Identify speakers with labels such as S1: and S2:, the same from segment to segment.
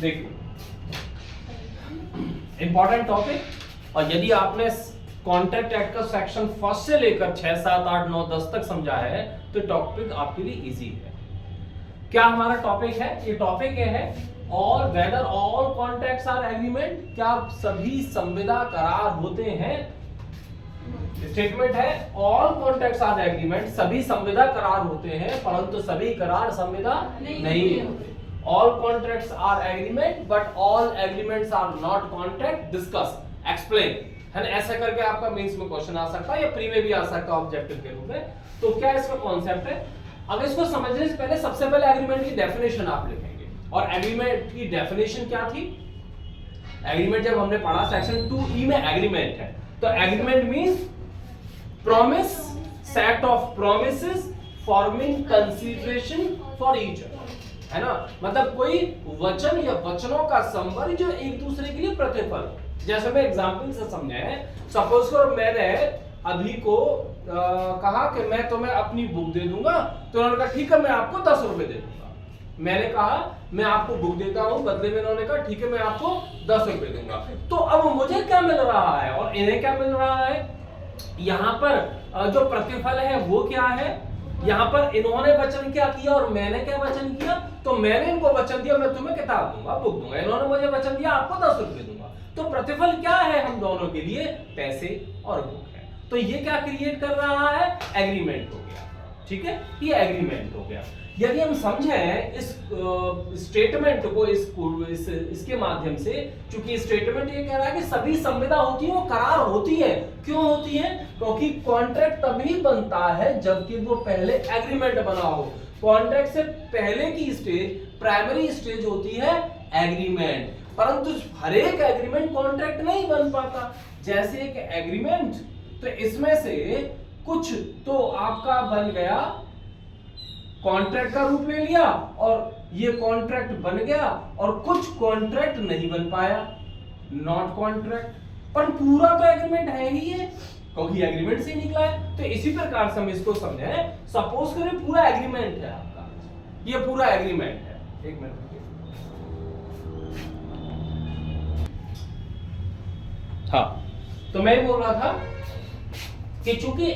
S1: देखिए important topic, और यदि आपने कॉन्ट्रैक्ट एक्ट का सेक्शन फर्स्ट से लेकर 6, 7, 8, 9, 10 तक समझा है तो टॉपिक आपके लिए इजी है। क्या हमारा टॉपिक है? ये टॉपिक है all whether all contracts are agreement, क्या सभी संविदा करार होते हैं? स्टेटमेंट है ऑल कॉन्ट्रैक्ट्स आर एग्रीमेंट, सभी संविदा करार होते हैं परंतु सभी करार संविदा नहीं होते। All contracts are agreement but all agreements are not contract, discuss, explain, है ना? ऐसा करके आपका मेंस में क्वेश्चन आ सकता है या प्री में भी आ सकता है ऑब्जेक्टिव के रूप में। तो क्या इसका कॉन्सेप्ट है? अब इसको समझने से पहले सबसे पहले एग्रीमेंट की डेफिनेशन आप लिखेंगे, और एग्रीमेंट की डेफिनेशन क्या थी? एग्रीमेंट जब हमने पढ़ा सेक्शन 2E में एग्रीमेंट है, तो agreement means promise, set of promises forming consideration for each other, है ना? मतलब कोई वचन या वचनों का संबंध जो एक दूसरे के लिए प्रतिफल। जैसे मैं एग्जांपल से समझाए, सपोज करो मैंने अभी को कहा कि मैं तुम्हें अपनी बुक दे दूंगा, तो उन्होंने कहा ठीक है मैं आपको 10 रुपए दे दूंगा। मैंने कहा मैं आपको बुक देता हूं, बदले में उन्होंने कहा ठीक है मैं आपको 10 रुपए दूंगा। तो अब मुझे क्या मिल रहा है और इन्हें क्या मिल रहा है? यहाँ पर जो प्रतिफल है वो क्या है? यहाँ पर इन्होंने वचन क्या किया और मैंने क्या वचन किया? तो मैंने इनको वचन दिया मैं तुम्हें किताब दूंगा, बुक दूंगा, इन्होंने मुझे वचन दिया आपको 10 रुपए दूंगा। तो प्रतिफल क्या है हम दोनों के लिए? पैसे और बुक है। तो ये क्या क्रिएट कर रहा है? एग्रीमेंट हो गया, ठीक है? ये एग्रीमेंट हो गया। यदि हम समझें इस स्टेटमेंट को इसके माध्यम से, क्योंकि स्टेटमेंट ये कह रहा है कि सभी संविदा होती है वो करार होती है। क्यों होती है? क्योंकि कॉन्ट्रैक्ट तभी बनता है जबकि वो पहले एग्रीमेंट बना हो। कॉन्ट्रैक्ट से पहले की स्टेज, प्राइमरी स्टेज होती है एग्रीमेंट, परंतु हर एक एग्रीमेंट कॉन्ट्रैक्ट नहीं बन पाता। जैसे एक एग्रीमेंट, तो इसमें से कुछ तो आपका बन गया, कॉन्ट्रैक्ट का रूप ले लिया और ये कॉन्ट्रैक्ट बन गया, और कुछ कॉन्ट्रैक्ट नहीं बन पाया, नॉट कॉन्ट्रैक्ट, पर पूरा तो एग्रीमेंट है ही है क्योंकि एग्रीमेंट से निकला है। तो इसी प्रकार से हम इसको समझें, सपोज करें पूरा एग्रीमेंट है आपका, ये पूरा एग्रीमेंट है। एक मिनट, हाँ, तो मैं बोल रहा था कि चूंकि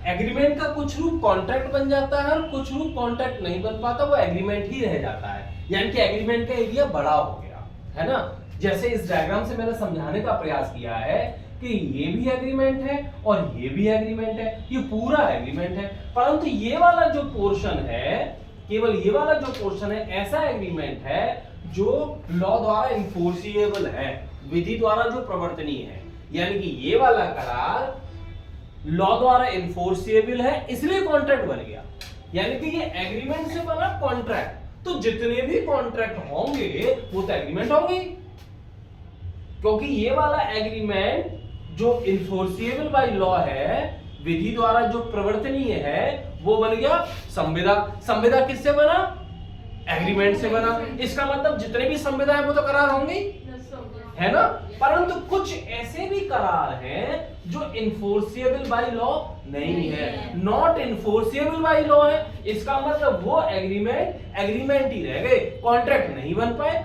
S1: एग्रीमेंट का कुछ रूप कॉन्ट्रैक्ट बन जाता है और कुछ रूप कॉन्ट्रैक्ट नहीं बन पाता, वो एग्रीमेंट ही रह जाता है, यानी कि एग्रीमेंट का एरिया बड़ा हो गया, है ना? जैसे इस डायग्राम से मैंने समझाने का प्रयास किया है कि ये भी एग्रीमेंट है और ये भी एग्रीमेंट है, ये पूरा एग्रीमेंट है, परंतु ये वाला जो पोर्शन है, केवल ये वाला जो पोर्शन है, ऐसा एग्रीमेंट है जो लॉ द्वारा इन्फोर्सिएबल है, विधि द्वारा जो प्रवर्तनीय है। यानी कि ये वाला करार लॉ द्वारा इन्फोर्सिएबल है, इसलिए कॉन्ट्रैक्ट बन गया। यानी कि ये एग्रीमेंट से बना कॉन्ट्रैक्ट, तो जितने भी कॉन्ट्रैक्ट होंगे वो तो एग्रीमेंट होंगे, क्योंकि ये वाला एग्रीमेंट जो इन्फोर्सिएबल बाय लॉ है, विधि द्वारा जो प्रवर्तनीय है, वो बन गया संविदा। संविदा किससे बना? एग्रीमेंट से बना। इसका मतलब जितने भी संविदा है वो तो करार होंगे, है ना? परंतु कुछ ऐसे भी करार हैं जो इन्फोर्सिएबल बाय लॉ नहीं है, नॉट इन्फोर्सिएबल बाय लॉ है। इसका मतलब वो एग्रीमेंट ही रह गए, कॉन्ट्रैक्ट नहीं बन पाए,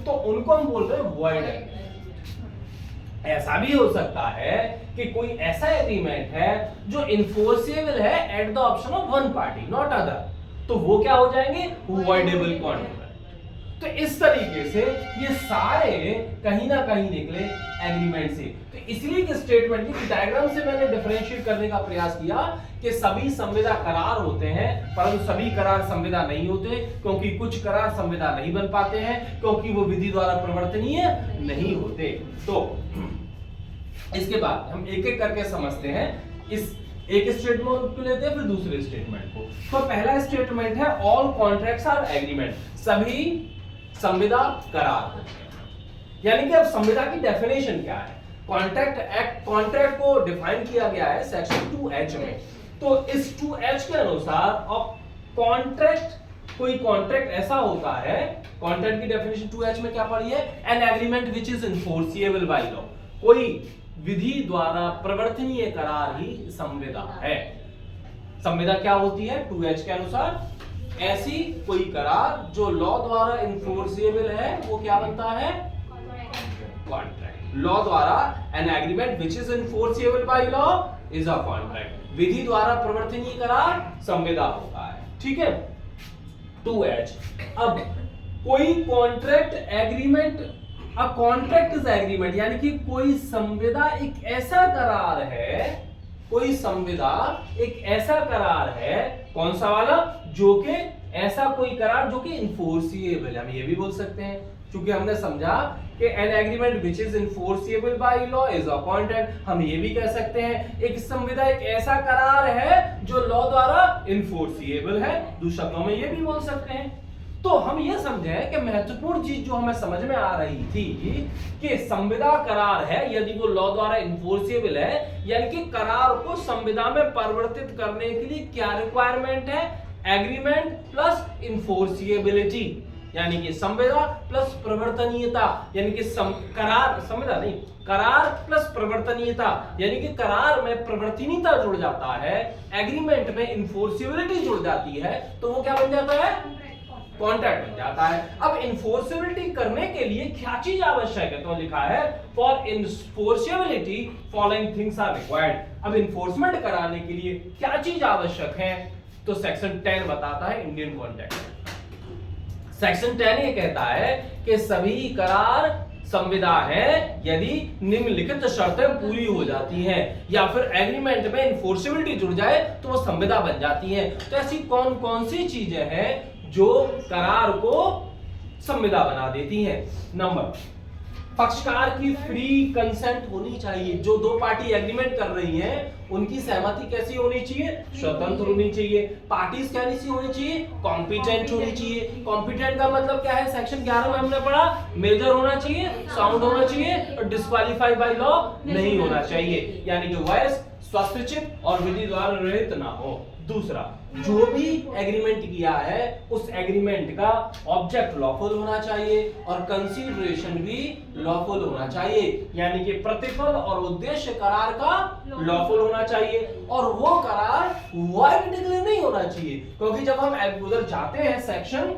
S1: तो उनको हम बोल रहे हैं वॉइड एग्रीमेंट। ऐसा भी हो सकता है कि कोई ऐसा एग्रीमेंट है जो इन्फोर्सिएबल है at the option of one party not other, तो वो क्या हो जाएंगे? Voidable contract. तो इस तरीके से ये सारे कहीं ना कहीं निकले एग्रीमेंट से। तो इसलिए कि स्टेटमेंट की डायग्राम से मैंने डिफरेंशिएट करने का प्रयास किया कि सभी संविदा करार होते हैं परंतु सभी करार संविदा नहीं होते, क्योंकि कुछ करार संविदा नहीं बन पाते हैं क्योंकि वो विधि द्वारा प्रवर्तनीय नहीं होते। तो इसके बाद हम एक एक करके समझते हैं, इस एक स्टेटमेंट को लेते हैं फिर दूसरे स्टेटमेंट को। तो पहला स्टेटमेंट है ऑल कॉन्ट्रैक्ट्स आर एग्रीमेंट, सभी संविदा करार होते हैं। यानी कि अब संविदा की डेफिनेशन क्या है? कॉन्ट्रैक्ट एक्ट, कॉन्ट्रैक्ट को डिफाइन किया गया है सेक्शन 2H में। तो इस 2H के अनुसार अब कॉन्ट्रैक्ट, कोई कॉन्ट्रैक्ट ऐसा होता है, कॉन्ट्रैक्ट की डेफिनेशन 2H में क्या पढ़ी है? N agreement which is enforceable by law, कोई विधि द्वारा प्रवर्तनीय करार ही संविदा है। संविदा क्या होती है 2H के अनुसार? ऐसी कोई करार जो लॉ द्वारा इन्फोर्सेबल है वो क्या बनता है? कॉन्ट्रैक्ट। लॉ द्वारा an agreement which is enforceable by law is a contract. विधि द्वारा प्रवर्तनीय करार संविदा होता है। ठीक है। 2H। अब कोई contract agreement, a contract is agreement, यानी कि कोई संविदा एक ऐसा करार है, कोई संविदा एक ऐसा करार है, कौन सा वाला? जो कि ऐसा कोई करार जो कि इन्फोर्सिएबल है। हम ये भी बोल सकते हैं, क्योंकि हमने समझा कि N agreement which is enforceable bye law is a contract. हम ये भी कह सकते हैं एक संविदा एक ऐसा करार है जो लॉ द्वारा इन्फोर्सिएबल है। दूसरे शब्दों में ये भी बोल सकते हैं। तो हम ये समझे कि महत्वपूर्ण चीज जो हमें समझ में आ रही थी कि संविदा करार है यदि वो लॉ द्वारा इन्फोर्सिएबल है, यानी कि करार को संविदा में परिवर्तित करने के लिए क्या रिक्वायरमेंट है? एग्रीमेंट प्लस इन्फोर्सिएबिलिटी, यानी कि संविदा प्लस प्रवर्तनीयता, यानी कि करार, संविदा नहीं, करार प्लस प्रवर्तनीयता, यानी कि करार में प्रवर्तनीयता जुड़ जाता है, एग्रीमेंट में इन्फोर्सिबिलिटी जुड़ जाती है, तो वो क्या बन जाता है? कॉन्ट्रैक्ट बन जाता है। अब इन्फोर्सिबिलिटी करने के लिए क्या चीज आवश्यक है? तो लिखा है for enforceability following things are required. अब इन्फोर्समेंट कराने के लिए क्या चीज आवश्यक है? तो सेक्शन 10 बताता है इंडियन कॉन्ट्रैक्ट। सेक्शन 10 ये कहता है कि सभी करार संविदा है यदि निम्नलिखित शर्तें पूरी हो जाती हैं, या फिर एग्रीमेंट में इन्फोर्सिबिलिटी जुड़ जाए तो वो संविदा बन जाती है। तो ऐसी कौन कौन सी चीजें हैं जो करार को संविदा बना देती हैं? नंबर, पक्षकार की फ्री कंसेंट होनी चाहिए। जो दो पार्टी एग्रीमेंट कर रही हैं उनकी सहमति कैसी होनी चाहिए? स्वतंत्र होनी चाहिए। पार्टीज कैसी होनी चाहिए? कॉम्पिटेंट होनी चाहिए। कॉम्पिटेंट का मतलब क्या है? सेक्शन 11 में हमने पढ़ा, मेजर होना चाहिए, साउंड होना चाहिए और डिस्क्वालीफाई बाय लॉ नहीं होना चाहिए, यानी कि वयस्क, स्वस्वचित और विधि द्वारा रहित ना हो। दूसरा, जो भी एग्रीमेंट किया है उस एग्रीमेंट का ऑब्जेक्ट लॉफुल होना चाहिए और कंसीडरेशन भी लॉफुल होना चाहिए, यानी कि प्रतिफल और उद्देश्य करार का लॉफुल होना चाहिए, और वो करार वॉइड डिक्लेयर नहीं होना चाहिए। क्योंकि जब हम उधर जाते हैं सेक्शन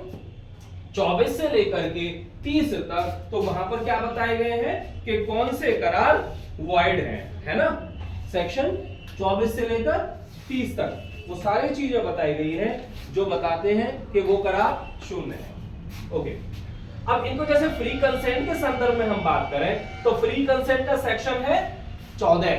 S1: 24 से लेकर के 30 तक, तो वहां पर क्या बताए गए हैं कि कौन से करार वॉइड हैं, है ना? सेक्शन 24 से लेकर 30 तक वो सारी चीजें बताई गई हैं जो बताते हैं कि वो करार शून्य है। ओके, अब इनको जैसे फ्री कंसेंट के संदर्भ में हम बात करें तो फ्री कंसेंट का सेक्शन है 14,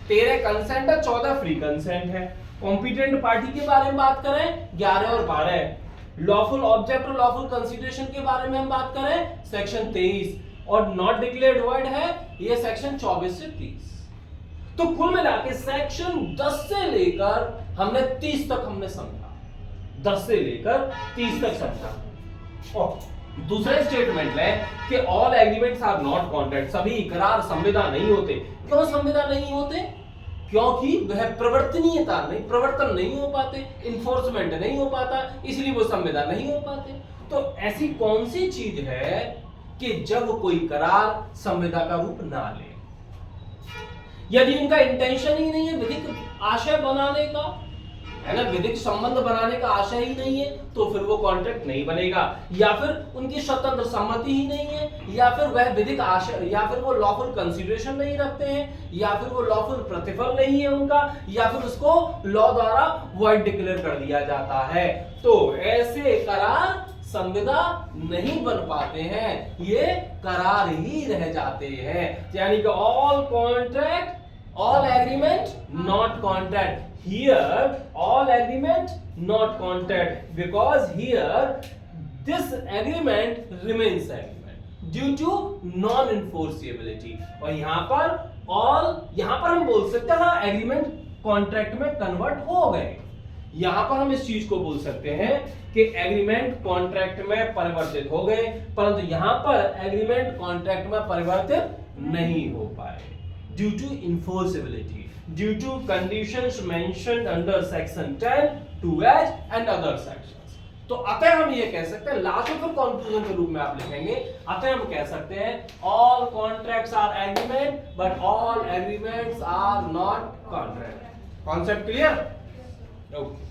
S1: 13 कंसेंट है, 14 फ्री कंसेंट है। कॉम्पिटेंट पार्टी के बारे में बात करें 11 और 12। लॉफुल ऑब्जेक्ट और लॉफुल कंसीडरेशन के बारे में हम बात करें सेक्शन 23, और नॉट डिक्लेयर्ड वॉइड है ये सेक्शन 24 से 30। तो कुल मिला के सेक्शन 10 से लेकर हमने 30 तक हमने समझा, 10 से लेकर 30 तक समझा। और दूसरे स्टेटमेंट में कि all agreements are not contract, सभी इकरार संविदा नहीं होते। क्यों संविदा नहीं होते? क्योंकि वह प्रवर्तनीयता नहीं, प्रवर्तन नहीं हो पाते, इन्फोर्समेंट नहीं हो पाता, इसलिए वो संविदा नहीं हो पाते। तो ऐसी कौन सी चीज है कि जब कोई करार संविदा का रूप ना ले? यदि उनका इंटेंशन ही नहीं है विधिक आशय बनाने का, है ना, विधिक संबंध बनाने का आशय ही नहीं है, तो फिर वो कॉन्ट्रैक्ट नहीं बनेगा। या फिर उनकी स्वतंत्र सम्मति ही नहीं है, या फिर वह विधिक आशय, या फिर वो लॉफुल कंसीडरेशन नहीं रखते हैं, या फिर वो लॉफुल प्रतिफल नहीं है उनका, या फिर उसको लॉ द्वारा वॉइड डिक्लेयर कर दिया जाता है। तो ऐसे करार संविदा नहीं बन पाते हैं, ये करार ही रह जाते हैं। यानी कि all contract, all agreement not contract. Here all agreement not contract, because here this agreement remains agreement due to non enforceability। और यहाँ पर all, यहाँ पर हम बोल सकते हैं हाँ एग्रीमेंट कॉन्ट्रैक्ट में कन्वर्ट हो गए। यहां पर हम इस चीज को बोल सकते हैं कि एग्रीमेंट कॉन्ट्रैक्ट में परिवर्तित हो गए, परंतु यहां पर एग्रीमेंट कॉन्ट्रैक्ट में परिवर्तित नहीं हो पाए due to enforceability, due to conditions mentioned under section 10, 2H and other sections। तो अतः हम ये कह सकते हैं, लास्ट में कंक्लूजन के रूप में आप लिखेंगे, अतः हम कह सकते हैं all contracts are agreement but all agreements are not contract। Concept clear? Okay.